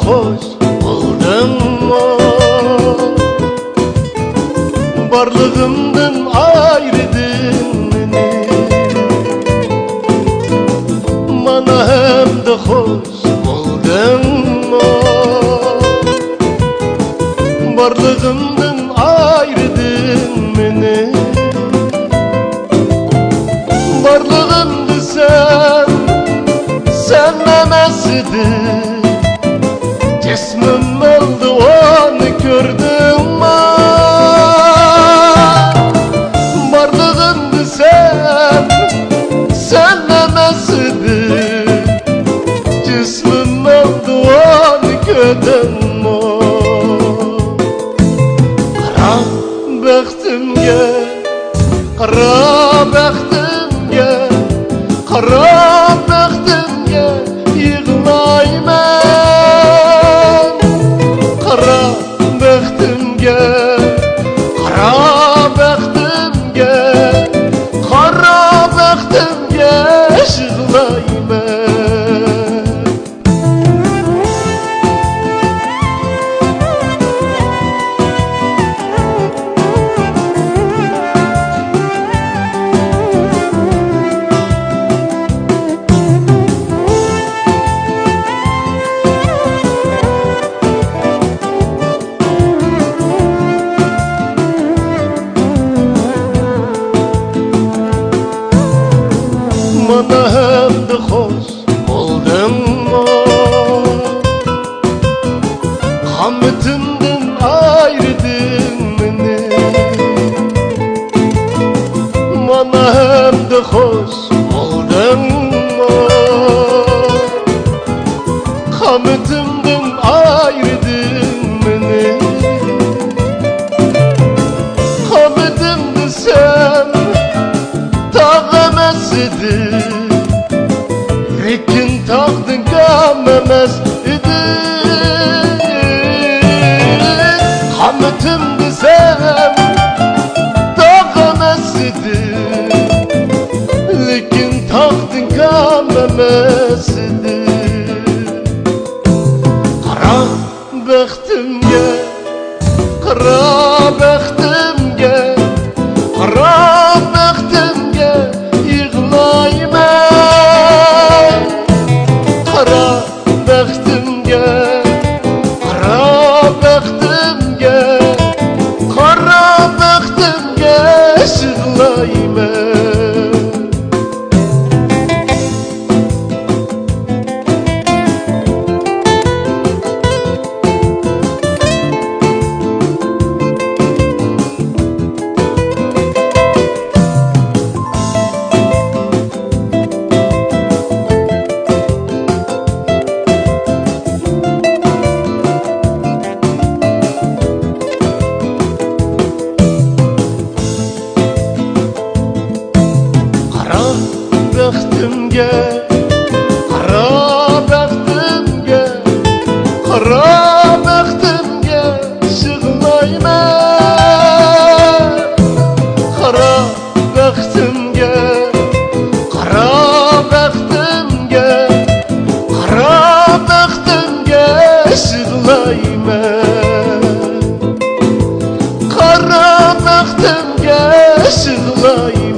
hoş buldummu? Varlığımdan ayırdın beni, bana hem de hoş buldummu? Varlığımdan ayırdın beni, varlığımdı sen memesidir. Cismim oldu onu gördüm mü? Varlığındı sen memesidir. Cismim oldu onu gördüm mü? Kara bəxtimge, kara bəxtimge, kara bəxtimge yığılayman. Kara bəxtimge, kara bəxtimge, kara bəxtimge yığılayman. Bana hem de hoş buldummu? Hamdımdan ayırdın beni, bana hem de hoş buldummu? Hamdımdan ayırdın beni, hamdımdı sen tağemesidir. Lekin tağdın gelmemez idi. Hamıtım desem tağemesidir. Lekin tağdın gelmemez idi. Kara bəxtimge, kara bəxtimge, kara bəxtimge yığılayman. Kara bəxtimge, kara bəxtimge, kara bəxtimge yığılayman. Bəxtimge, kara bəxtimge, kara bəxtimge yığılayman. Kara bəxtimge, kara bəxtimge, kara bəxtimge yığılayman. Kara bəxtimge yığılayman.